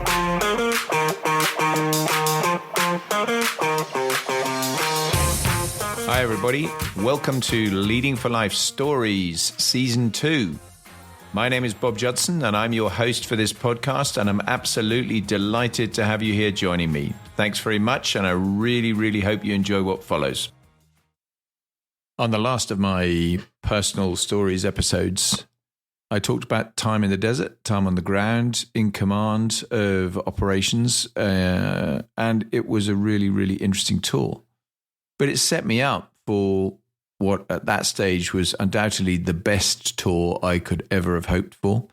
Hi everybody, welcome to Leading for Life Stories Season 2. My name is Bob Judson and I'm your host for this podcast, and I'm absolutely delighted to have you here joining me. Thanks very much, and I really hope you enjoy what follows. On the last of my personal stories episodes, I talked about time in the desert, time on the ground, in command of operations, and it was a really interesting tour. But it set me up for what at that stage was undoubtedly the best tour I could ever have hoped for.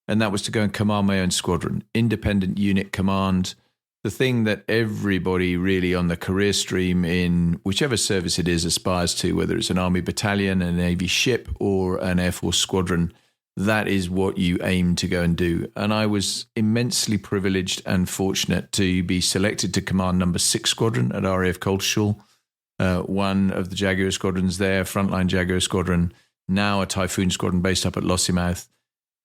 And that was to go and command my own squadron, independent unit command, the thing that everybody really on the career stream in whichever service it is aspires to, whether it's an Army battalion, a Navy ship, or an Air Force squadron. That is what you aim to go and do. And I was immensely privileged and fortunate to be selected to command number 6 squadron at RAF Coltishall. One of the Jaguar squadrons there, frontline Jaguar squadron, now a Typhoon squadron based up at Lossiemouth.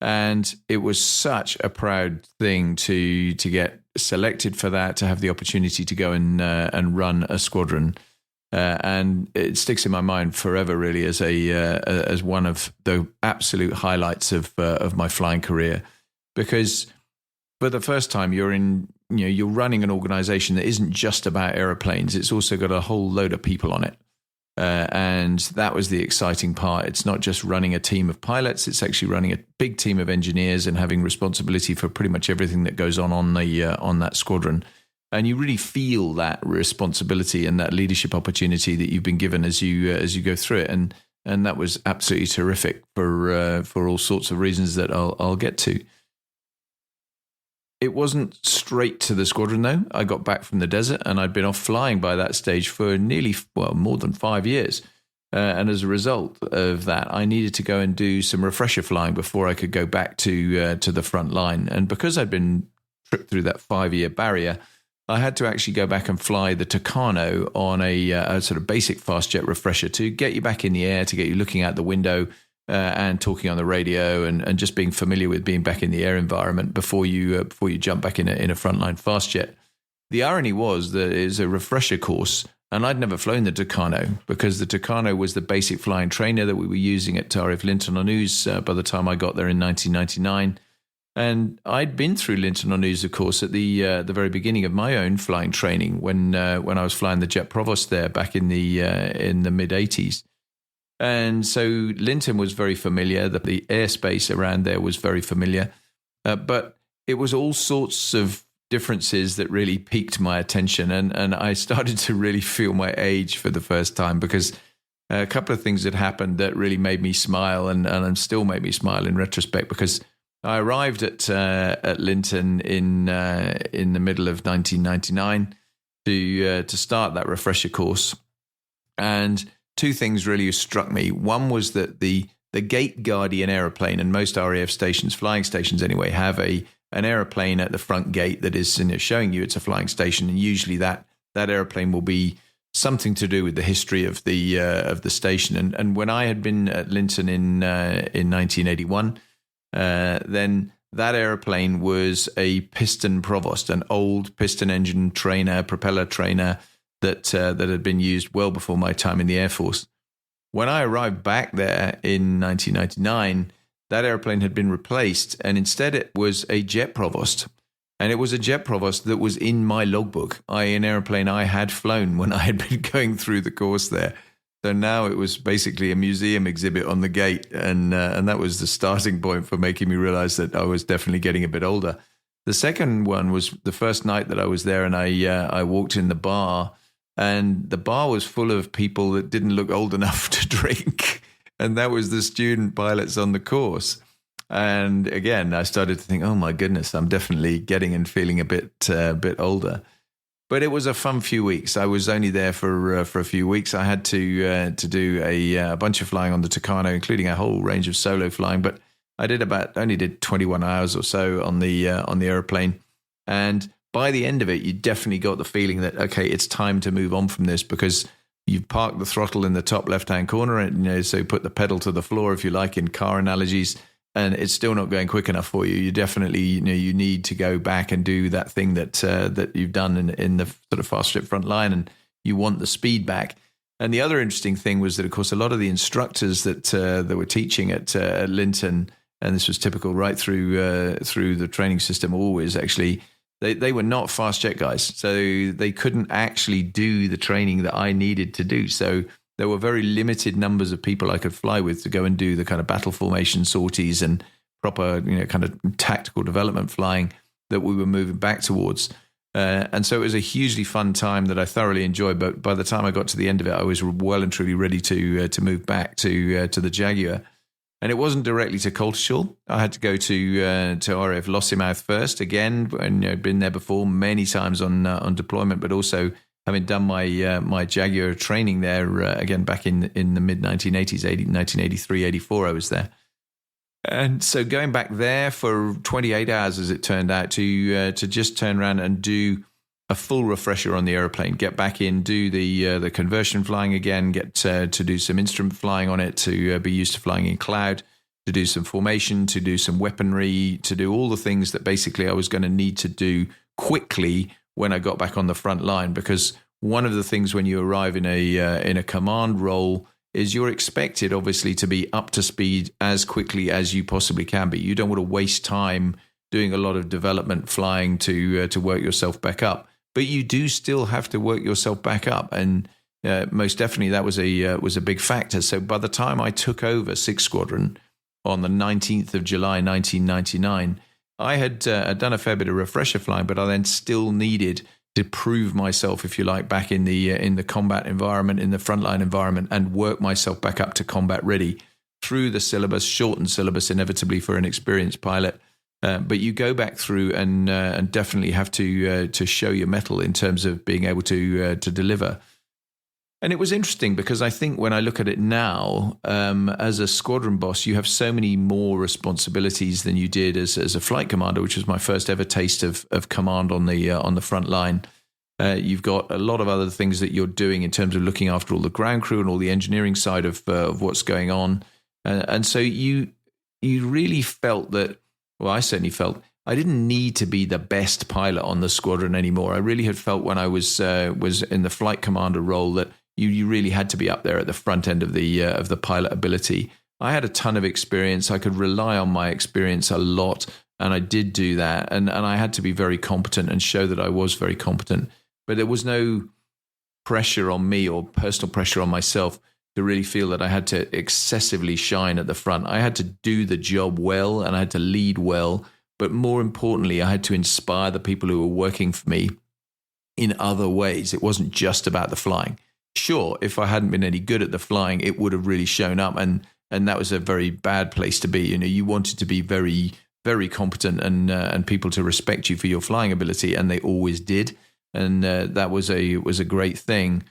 And it was such a proud thing to get selected for that, to have the opportunity to go and run a squadron. And it sticks in my mind forever, really, as one of the absolute highlights of my flying career. Because for the first time, you're running an organization that isn't just about aeroplanes. It's also got a whole load of people on it. And that was the exciting part. It's not just running a team of pilots. It's actually running a big team of engineers and having responsibility for pretty much everything that goes on that squadron. And you really feel that responsibility and that leadership opportunity that you've been given as you go through it. And that was absolutely terrific for all sorts of reasons that I'll get to. It wasn't straight to the squadron, though. I got back from the desert and I'd been off flying by that stage for more than 5 years. And as a result of that, I needed to go and do some refresher flying before I could go back to the front line. And because I'd been tripped through that 5-year barrier, I had to actually go back and fly the Tucano on a sort of basic fast jet refresher to get you back in the air, to get you looking out the window, and talking on the radio and just being familiar with being back in the air environment before you jump back in a frontline fast jet. The irony was that it was a refresher course, and I'd never flown the Tucano because the Tucano was the basic flying trainer that we were using at RAF Linton-on-Ouse by the time I got there in 1999. And I'd been through Linton-on-Ouse, of course, at the very beginning of my own flying training when I was flying the Jet Provost there back in the mid 80s. And so Linton was very familiar, the airspace around there was very familiar, but it was all sorts of differences that really piqued my attention. And I started to really feel my age for the first time because a couple of things had happened that really made me smile and still make me smile in retrospect, because I arrived at Linton in the middle of 1999 to start that refresher course. And two things really struck me. One was that the gate guardian aeroplane, and most RAF stations, flying stations anyway, have an aeroplane at the front gate that is showing you it's a flying station, and usually that aeroplane will be something to do with the history of the station. And when I had been at Linton in 1981, then that aeroplane was a piston Provost, an old piston engine trainer, propeller trainer that had been used well before my time in the Air Force. When I arrived back there in 1999, that airplane had been replaced, and instead it was a Jet Provost. And it was a Jet Provost that was in my logbook, i.e. an airplane I had flown when I had been going through the course there. So now it was basically a museum exhibit on the gate, and that was the starting point for making me realize that I was definitely getting a bit older. The second one was the first night that I was there, and I walked in the bar, and the bar was full of people that didn't look old enough to drink. And that was the student pilots on the course. And again, I started to think, oh my goodness, I'm definitely getting and feeling a bit older. But it was a fun few weeks. I was only there for a few weeks. I had to do a bunch of flying on the Tucano, including a whole range of solo flying. But I only did 21 hours or so on the airplane. And by the end of it, you definitely got the feeling that, okay, it's time to move on from this, because you've parked the throttle in the top left-hand corner, and so put the pedal to the floor, if you like, in car analogies, and it's still not going quick enough for you, you definitely, you need to go back and do that thing that you've done in the sort of fast trip front line, and you want the speed back. And the other interesting thing was that, of course, a lot of the instructors that were teaching at Linton, and this was typical right through the training system always, actually, they were not fast jet guys. So they couldn't actually do the training that I needed to do. So there were very limited numbers of people I could fly with to go and do the kind of battle formation sorties and proper, kind of tactical development flying that we were moving back towards. And so it was a hugely fun time that I thoroughly enjoyed. But by the time I got to the end of it, I was well and truly ready to move back to the Jaguar. And it wasn't directly to Coltishall. I had to go to RAF Lossiemouth first again, and been there before many times on deployment, but also having done my Jaguar training there again back in the mid 1980s, 1983, 84. I was there. And so going back there for 28 hours, as it turned out, to just turn around and do a full refresher on the aeroplane, get back in, do the conversion flying again, get to do some instrument flying on it, to be used to flying in cloud, to do some formation, to do some weaponry, to do all the things that basically I was going to need to do quickly when I got back on the front line. Because one of the things when you arrive in a command role is you're expected, obviously, to be up to speed as quickly as you possibly can be. You don't want to waste time doing a lot of development flying to work yourself back up. But you do still have to work yourself back up, and most definitely that was a big factor. So by the time I took over 6th Squadron on the 19th of July 1999, I had done a fair bit of refresher flying, but I then still needed to prove myself, if you like, back in the combat environment, in the frontline environment, and work myself back up to combat ready through the syllabus, shortened syllabus, inevitably for an experienced pilot. But you go back through and definitely have to show your mettle in terms of being able to deliver. And it was interesting because I think when I look at it now, as a squadron boss, you have so many more responsibilities than you did as a flight commander, which was my first ever taste of command on the front line. You've got a lot of other things that you're doing in terms of looking after all the ground crew and all the engineering side of what's going on, and so you really felt that. Well, I certainly felt I didn't need to be the best pilot on the squadron anymore. I really had felt when I was in the flight commander role that you really had to be up there at the front end of the pilot ability. I had a ton of experience. I could rely on my experience a lot, and I did do that. And I had to be very competent and show that I was very competent. But there was no pressure on me or personal pressure on myself to really feel that I had to excessively shine at the front. I had to do the job well, and I had to lead well. But more importantly, I had to inspire the people who were working for me in other ways. It wasn't just about the flying. Sure, if I hadn't been any good at the flying, it would have really shown up. And that was a very bad place to be. You wanted to be very, very competent and people to respect you for your flying ability. And they always did. And that was a great thing.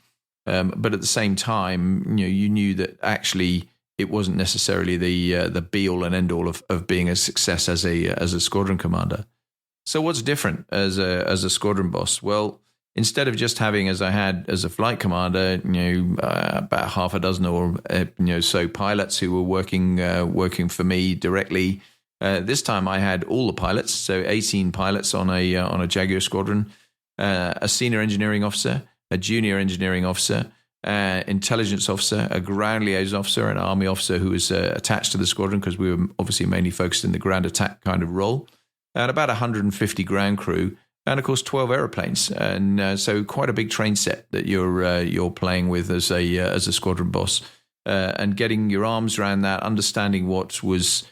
But at the same time, you knew that actually it wasn't necessarily the be all and end all of being a success as a squadron commander. So what's different as a squadron boss? Well, instead of just having, as I had as a flight commander, about half a dozen or so pilots who were working for me directly, this time I had all the pilots, so 18 pilots on a Jaguar squadron, a senior engineering officer, a junior engineering officer, intelligence officer, a ground liaison officer, an army officer who was attached to the squadron because we were obviously mainly focused in the ground attack kind of role, and about 150 ground crew, and of course 12 aeroplanes, and so quite a big train set that you're playing with as a squadron boss, and getting your arms around that, understanding what was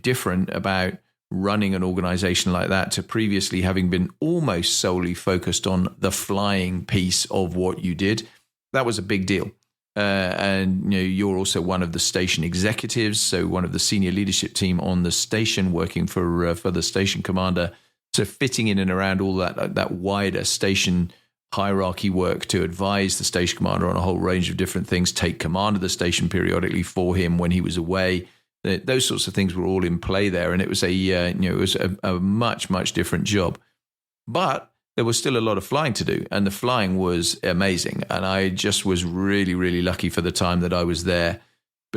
different about running an organization like that to previously having been almost solely focused on the flying piece of what you did. That was a big deal. And you're also one of the station executives, so one of the senior leadership team on the station, working for the station commander. So fitting in and around all that wider station hierarchy work to advise the station commander on a whole range of different things, take command of the station periodically for him when he was away. Those sorts of things were all in play there, and it was a much different job. But there was still a lot of flying to do, and the flying was amazing. And I just was really lucky for the time that I was there,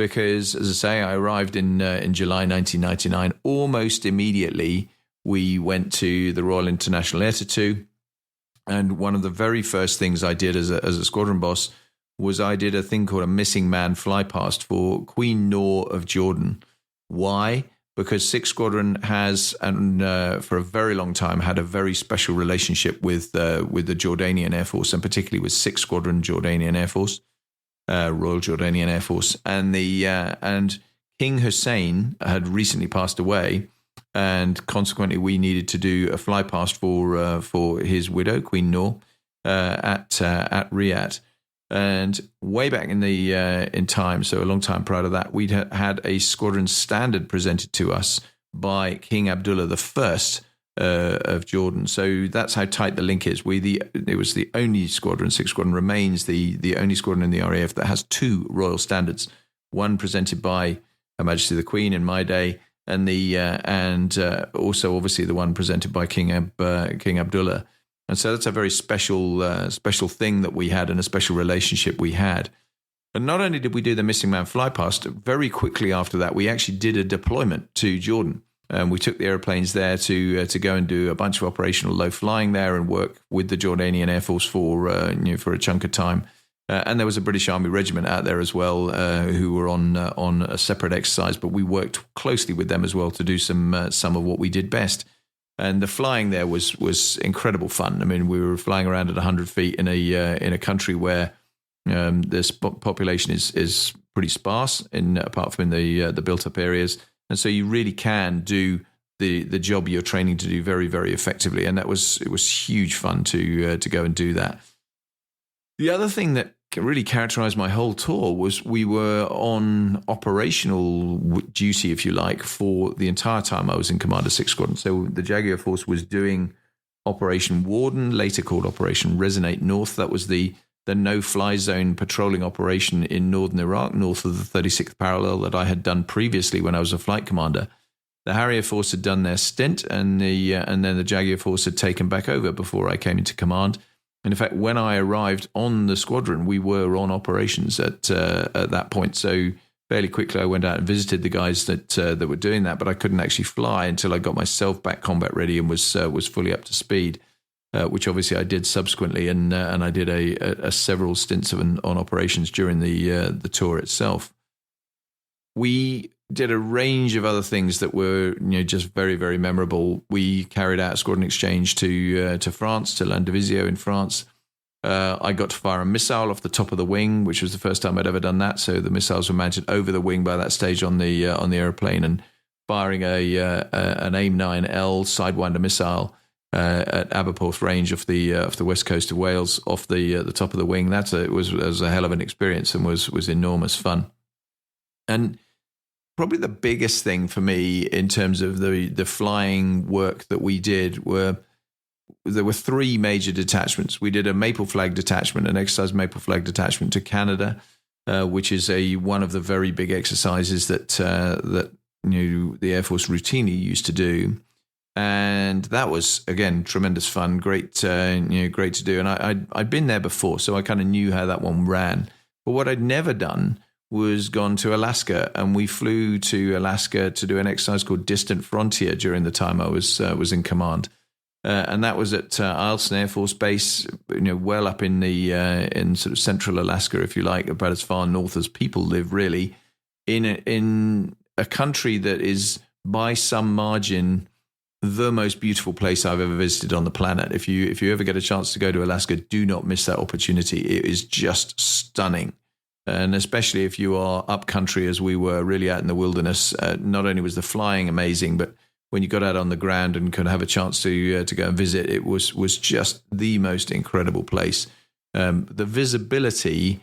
because, as I say, I arrived in July 1999. Almost immediately, we went to the Royal International Air Tattoo. And one of the very first things I did as a squadron boss was I did a thing called a missing man fly past for Queen Noor of Jordan. Why? Because 6th Squadron has, and for a very long time, had a very special relationship with the Jordanian Air Force, and particularly with 6th Squadron Jordanian Air Force, Royal Jordanian Air Force. And and King Hussein had recently passed away, and consequently we needed to do a fly past for his widow, Queen Noor, at Riyadh. And way back in time, so a long time prior to that, we'd had a squadron standard presented to us by King Abdullah I of Jordan. So that's how tight the link is. It was the only squadron, 6th Squadron remains the only squadron in the RAF that has 2 royal standards, one presented by Her Majesty the Queen in my day, and also obviously the one presented by King Abdullah. And so that's a very special thing that we had, and a special relationship we had. And not only did we do the missing man fly past, very quickly after that, we actually did a deployment to Jordan. And we took the airplanes there to go and do a bunch of operational low flying there and work with the Jordanian Air Force for a chunk of time. And there was a British Army regiment out there as well who were on a separate exercise, but we worked closely with them as well to do some of what we did best. And the flying there was incredible fun. I mean, we were flying around at 100 feet in a country where the population is pretty sparse, apart from in the built up areas, and so you really can do the job you're training to do very, very effectively. And it was huge fun to go and do that. The other thing that really characterized my whole tour was we were on operational duty, if you like, for the entire time I was in Command of 6th Squadron. So the Jaguar Force was doing Operation Warden, later called Operation Resonate North. That was the no-fly zone patrolling operation in northern Iraq, north of the 36th parallel that I had done previously when I was a flight commander. The Harrier Force had done their stint, and then the Jaguar Force had taken back over before I came into command. And in fact, when I arrived on the squadron, we were on operations at that point. So fairly quickly, I went out and visited the guys that were doing that, but I couldn't actually fly until I got myself back combat ready and was fully up to speed, which obviously I did subsequently, and I did a several stints on operations during the tour itself. We did a range of other things that were just very, very memorable. We carried out a squadron exchange to France, to Landivisiau in France. I got to fire a missile off the top of the wing, which was the first time I'd ever done that. So the missiles were mounted over the wing by that stage on the airplane, and firing an AIM-9L Sidewinder missile at Aberporth range off the west coast of Wales, off the top of the wing. It was a hell of an experience and was enormous fun. And probably the biggest thing for me in terms of the flying work that we did there were 3 major detachments. We did a Maple Flag detachment, an exercise Maple Flag detachment to Canada, which is one of the very big exercises that the Air Force routinely used to do. And that was, again, tremendous fun, great to do. And I'd been there before, so I kind of knew how that one ran. But what I'd never done was gone to Alaska, and we flew to Alaska to do an exercise called Distant Frontier during the time I was in command, and that was at Eielson Air Force Base, well up in in sort of central Alaska, if you like, about as far north as people live, really, in a country that is by some margin the most beautiful place I've ever visited on the planet. If you ever get a chance to go to Alaska, do not miss that opportunity. It is just stunning. And especially if you are up country, as we were, really out in the wilderness, not only was the flying amazing, but when you got out on the ground and could have a chance to go and visit, it was just the most incredible place. The visibility,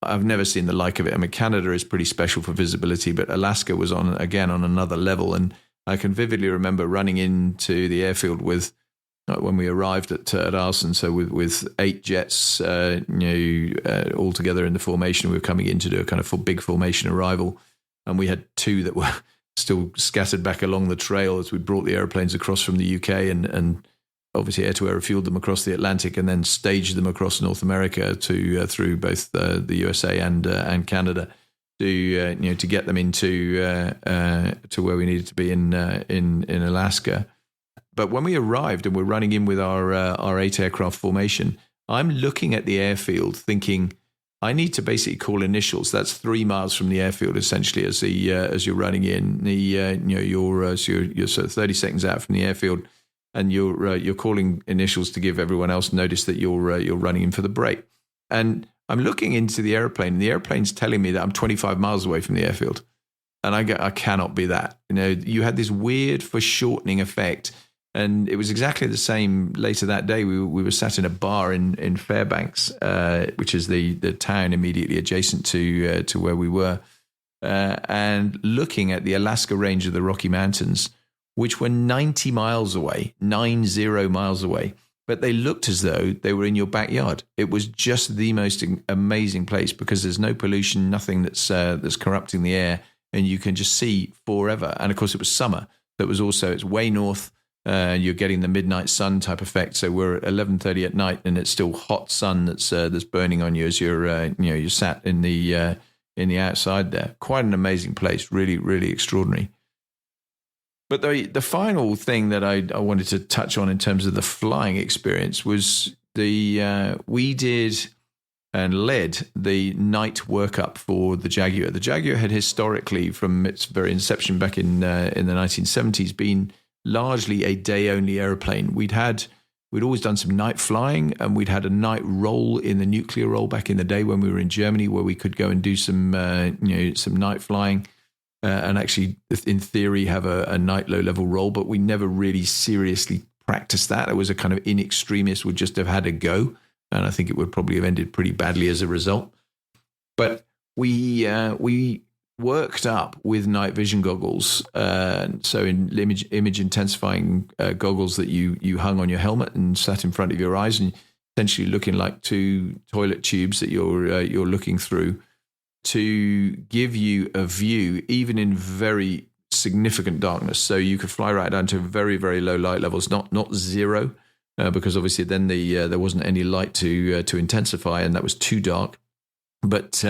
I've never seen the like of it. I mean, Canada is pretty special for visibility, but Alaska was on another level. And I can vividly remember running into the airfield with, when we arrived at Eielson, so with 8 jets, all together in the formation. We were coming in to do a kind of big formation arrival, and we had 2 that were still scattered back along the trail as we brought the airplanes across from the UK and obviously air-to-air refueled them across the Atlantic and then staged them across North America through both the USA and Canada. to get them into to where we needed to be in Alaska. But when we arrived and we're running in with our 8 aircraft formation, I'm looking at the airfield thinking, I need to basically call initials. That's 3 miles from the airfield, essentially, as you're running in. You're sort of 30 seconds out from the airfield, and you're calling initials to give everyone else notice that you're running in for the break. And I'm looking into the airplane, and the airplane's telling me that I'm 25 miles away from the airfield, and I cannot be that. You had this weird foreshortening effect. And it was exactly the same later that day. We were sat in a bar in Fairbanks, which is the town immediately adjacent to where we were, and looking at the Alaska range of the Rocky Mountains, which were 90 miles away, 90 miles away. But they looked as though they were in your backyard. It was just the most amazing place because there's no pollution, nothing that's corrupting the air, and you can just see forever. And of course, it was summer. It's way north. You're getting the midnight sun type effect. So we're at 11:30 at night, and it's still hot sun that's burning on you as you're sat in the outside there. Quite an amazing place, really, really extraordinary. But the final thing that I wanted to touch on in terms of the flying experience was we did and led the night workup for the Jaguar. The Jaguar had historically, from its very inception back in the 1970s, been largely a day-only airplane. We'd always done some night flying, and we'd had a night roll in the nuclear roll back in the day when we were in Germany, where we could go and do some night flying, and actually, in theory, have a night low-level roll. But we never really seriously practiced that. It was a kind of in extremis would just have had a go, and I think it would probably have ended pretty badly as a result. But we worked up with night vision goggles, so in image intensifying goggles that you hung on your helmet and sat in front of your eyes, and essentially looking like two toilet tubes that you're looking through, to give you a view even in very significant darkness. So you could fly right down to very, very low light levels, not zero, because obviously then there wasn't any light to intensify, and that was too dark. But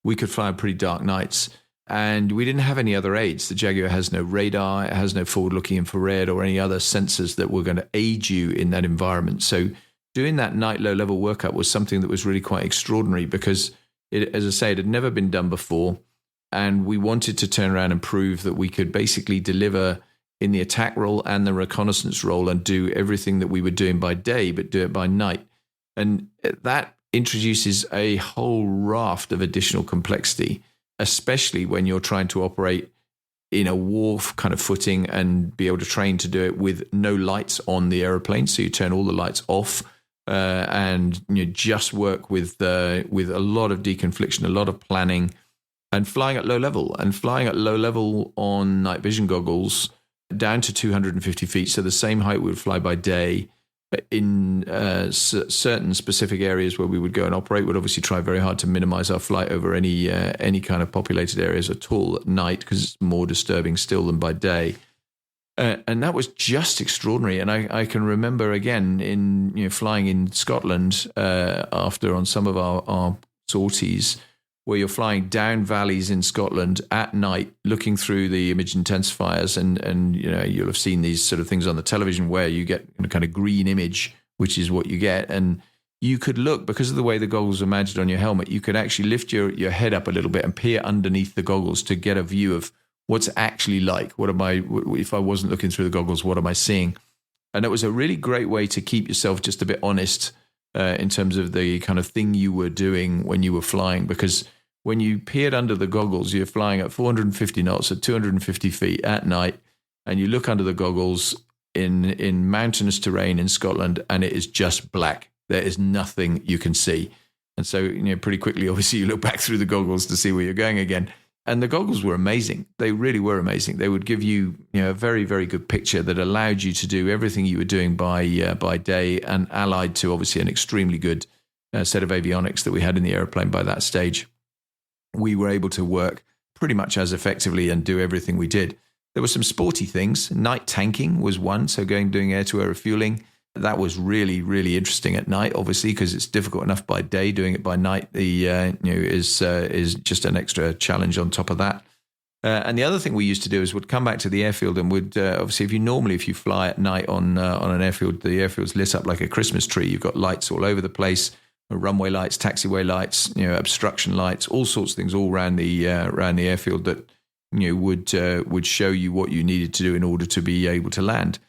we could fly on pretty dark nights. And we didn't have any other aids. The Jaguar has no radar, it has no forward-looking infrared or any other sensors that were going to aid you in that environment. So doing that night low-level workup was something that was really quite extraordinary because, as I say, it had never been done before. And we wanted to turn around and prove that we could basically deliver in the attack role and the reconnaissance role and do everything that we were doing by day, but do it by night. And that introduces a whole raft of additional complexity, especially when you're trying to operate in a war kind of footing and be able to train to do it with no lights on the aeroplane. So you turn all the lights off and just work with a lot of deconfliction, a lot of planning, and flying at low level. And flying at low level on night vision goggles down to 250 feet, so the same height we would fly by day, in certain specific areas where we would go and operate. We'd obviously try very hard to minimize our flight over any kind of populated areas at all at night, because it's more disturbing still than by day. And that was just extraordinary. And I can remember again in flying in Scotland after on some of our sorties, where you're flying down valleys in Scotland at night, looking through the image intensifiers, and you'll have seen these sort of things on the television where you get a kind of green image, which is what you get. And you could look, because of the way the goggles are mounted on your helmet, you could actually lift your head up a little bit and peer underneath the goggles to get a view of what's actually like. If I wasn't looking through the goggles, what am I seeing? And it was a really great way to keep yourself just a bit honest in terms of the kind of thing you were doing when you were flying, because when you peered under the goggles, you're flying at 450 knots at 250 feet at night, and you look under the goggles in mountainous terrain in Scotland, and it is just black. There is nothing you can see. And so, pretty quickly, obviously, you look back through the goggles to see where you're going again. And the goggles were amazing. They really were amazing. They would give you, a very, very good picture that allowed you to do everything you were doing by day, and allied to obviously an extremely good set of avionics that we had in the airplane by that stage. We were able to work pretty much as effectively and do everything we did. There were some sporty things. Night tanking was one, so doing air-to-air refueling. That was really, really interesting at night, obviously, because it's difficult enough by day. Doing it by night, is just an extra challenge on top of that. And the other thing we used to do is would come back to the airfield and would obviously, if you fly at night on an airfield, the airfield's lit up like a Christmas tree. You've got lights all over the place, runway lights, taxiway lights, obstruction lights, all sorts of things all around the airfield that would show you what you needed to do in order to be able to land.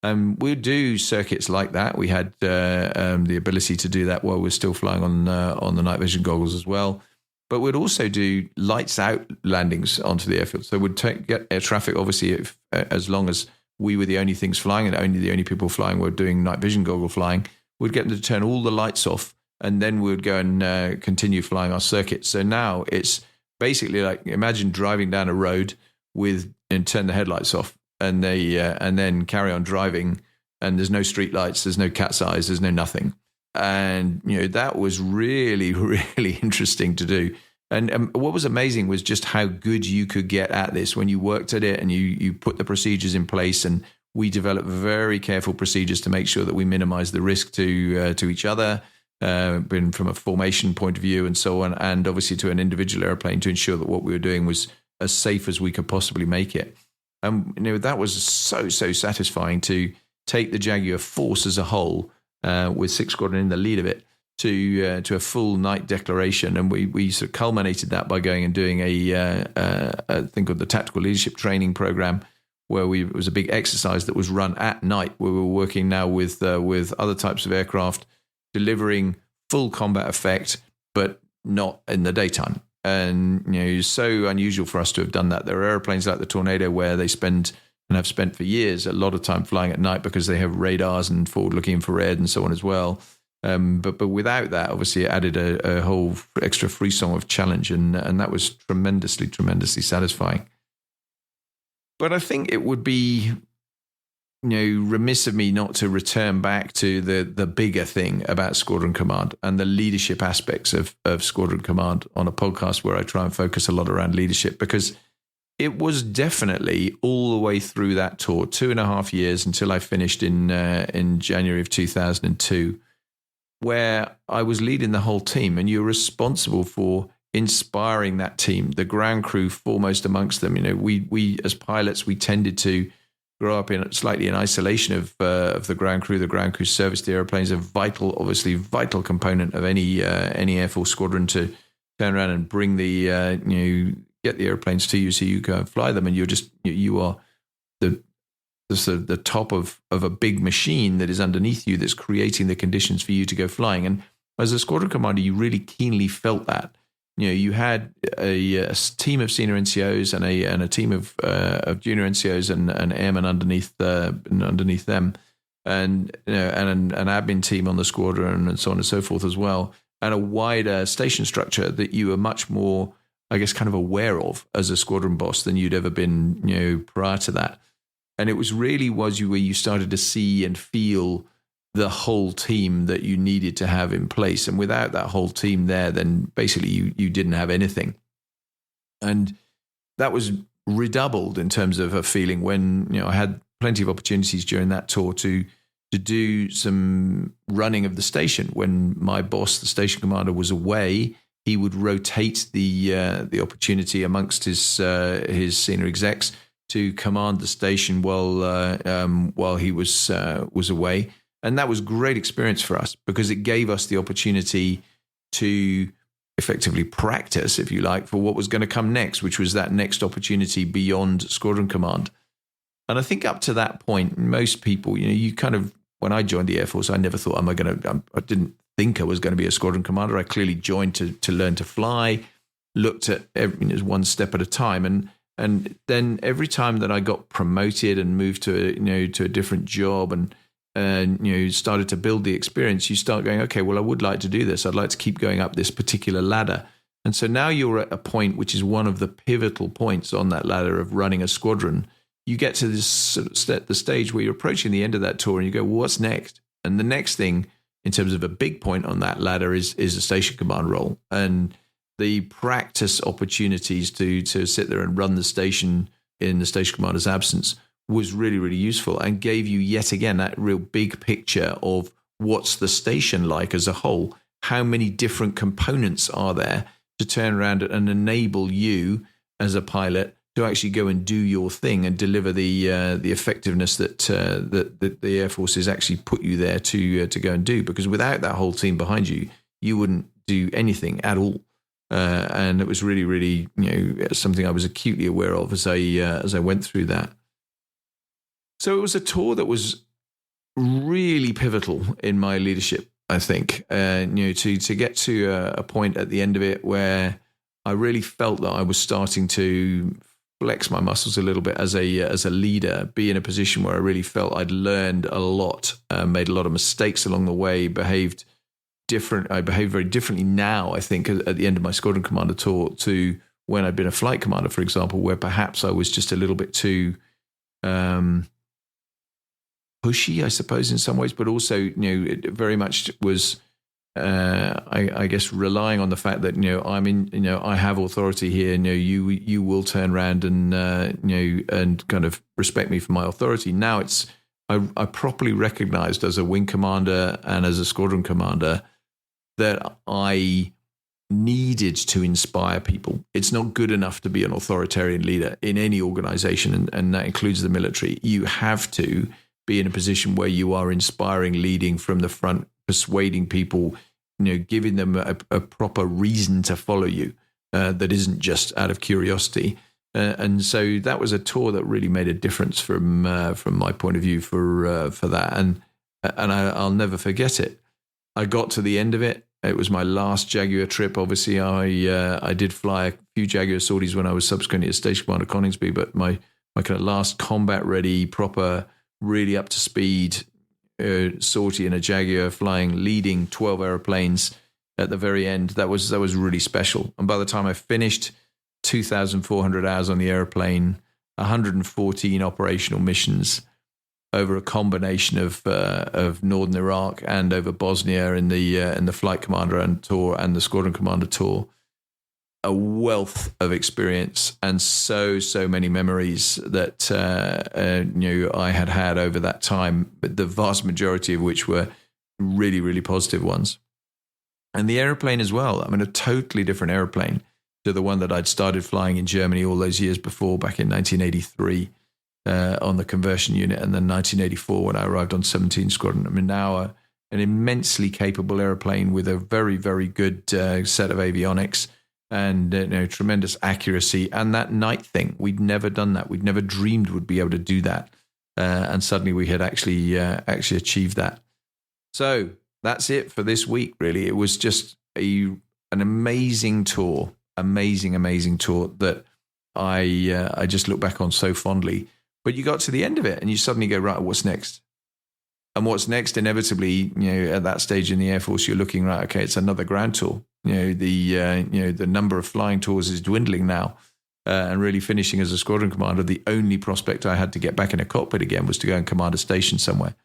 We'd do circuits like that. We had the ability to do that while we're still flying on the night vision goggles as well. But we'd also do lights out landings onto the airfield. So we'd get air traffic, obviously, as long as we were the only things flying and the only people flying were doing night vision goggle flying, we'd get them to turn all the lights off, and then we'd go and continue flying our circuit. So now it's basically like, imagine driving down a road and turn the headlights off, and then carry on driving, and there's no street lights, there's no cat's eyes, there's no nothing. And, that was really, really interesting to do. And what was amazing was just how good you could get at this when you worked at it and you put the procedures in place. And we developed very careful procedures to make sure that we minimize the risk to each other, from a formation point of view and so on. And obviously to an individual airplane to ensure that what we were doing was as safe as we could possibly make it. That was so satisfying to take the Jaguar force as a whole, with 6th Squadron in the lead of it, to a full night declaration. And we sort of culminated that by going and doing a thing called the Tactical Leadership Training Program, where it was a big exercise that was run at night, where we were working now with other types of aircraft, delivering full combat effect, but not in the daytime. And so unusual for us to have done that. There are airplanes like the Tornado where they spend and have spent for years a lot of time flying at night because they have radars and forward-looking infrared and so on as well. But without that, obviously, it added a whole extra frisson of challenge, and that was tremendously satisfying. But I think it would be remiss of me not to return back to the bigger thing about Squadron Command and the leadership aspects of Squadron Command on a podcast where I try and focus a lot around leadership, because it was definitely all the way through that tour, 2.5 years until I finished in January of 2002, where I was leading the whole team, and you're responsible for inspiring that team, the ground crew foremost amongst them. We as pilots, we tended to grow up slightly in isolation of the ground crew. The ground crew service the airplanes, a vital component of any Air Force squadron to turn around and bring get the airplanes to you so you go and fly them, and you are the top of a big machine that is underneath you that's creating the conditions for you to go flying. And as a squadron commander, you really keenly felt that. You had a team of senior NCOs and a team of junior NCOs and airmen underneath them, and an admin team on the squadron and so on and so forth as well, and a wider station structure that you were much more, I guess, kind of aware of as a squadron boss than you'd ever been, prior to that. And it was really where you started to see and feel the whole team that you needed to have in place. And without that whole team there, then basically you didn't have anything. And that was redoubled in terms of a feeling when, I had plenty of opportunities during that tour to do some running of the station. When my boss, the station commander, was away, he would rotate the opportunity amongst his senior execs to command the station while he was away. And that was great experience for us because it gave us the opportunity to effectively practice, if you like, for what was going to come next, which was that next opportunity beyond Squadron Command. And I think up to that point, most people, you kind of, when I joined the Air Force, I never thought I didn't think I was going to be a squadron commander. I clearly joined to learn to fly, looked at one step at a time. And then every time that I got promoted and moved to a different job and started to build the experience, you start going, okay, well, I would like to do this. I'd like to keep going up this particular ladder. And so now you're at a point which is one of the pivotal points on that ladder of running a squadron. You get to this sort of the stage where you're approaching the end of that tour and you go, well, what's next? And the next thing in terms of a big point on that ladder is a station command role. And the practice opportunities to sit there and run the station in the station commander's absence was really, really useful and gave you yet again that real big picture of what's the station like as a whole. How many different components are there to turn around and enable you as a pilot to actually go and do your thing and deliver the effectiveness that the Air Force has actually put you there to go and do. Because without that whole team behind you, you wouldn't do anything at all. And it was really, really, something I was acutely aware of as I went through that. So it was a tour that was really pivotal in my leadership, I think. To get to a point at the end of it where I really felt that I was starting to flex my muscles a little bit as a leader, be in a position where I really felt I'd learned a lot, made a lot of mistakes along the way, behaved different. I behave very differently now, I think, at the end of my Squadron Commander tour to when I'd been a flight commander, for example, where perhaps I was just a little bit too pushy, I suppose, in some ways, but also, it very much was, I guess, relying on the fact that, I have authority here. You will turn around and, and kind of respect me for my authority. Now I properly recognized as a wing commander and as a squadron commander that I needed to inspire people. It's not good enough to be an authoritarian leader in any organization, and that includes the military. You have to be in a position where you are inspiring, leading from the front, persuading people, giving them a proper reason to follow you that isn't just out of curiosity. And so that was a tour that really made a difference from my point of view for that. And I'll never forget it. I got to the end of it. It was my last Jaguar trip. Obviously, I did fly a few Jaguar sorties when I was subsequently a Station Commander Coningsby, but my kind of last combat ready, proper, really up to speed sortie in a Jaguar, leading 12 airplanes at the very end. That was really special. And by the time I finished, 2,400 hours on the airplane, 114 operational missions over a combination of northern Iraq and over Bosnia in the flight commander and tour and the squadron commander tour. A wealth of experience and so many memories that I had over that time, but the vast majority of which were really, really positive ones. And the airplane as well. I mean, a totally different airplane to the one that I'd started flying in Germany all those years before, back in 1983 on the conversion unit, and then 1984 when I arrived on 17 Squadron. I mean, now an immensely capable airplane with a very, very good set of avionics and tremendous accuracy. And that night thing, we'd never done that. We'd never dreamed we'd be able to do that. And suddenly we had actually achieved that. So that's it for this week, really. It was just an amazing tour, amazing tour that I just look back on so fondly. But you got to the end of it and you suddenly go, right, what's next? And what's next, inevitably, at that stage in the Air Force, you're looking, right, okay, it's another ground tour. The number of flying tours is dwindling now, and really finishing as a squadron commander, the only prospect I had to get back in a cockpit again was to go and command a station somewhere.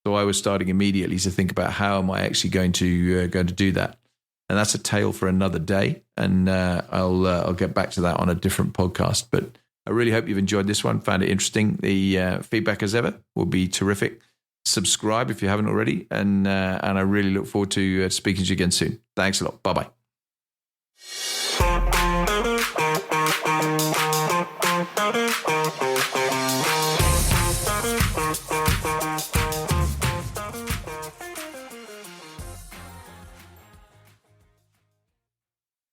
So I was starting immediately to think about how am I actually going to do that, and that's a tale for another day. And I'll get back to that on a different podcast. But I really hope you've enjoyed this one, found it interesting. The feedback, as ever, will be terrific. Subscribe if you haven't already, and I really look forward to speaking to you again soon. Thanks a lot. Bye-bye.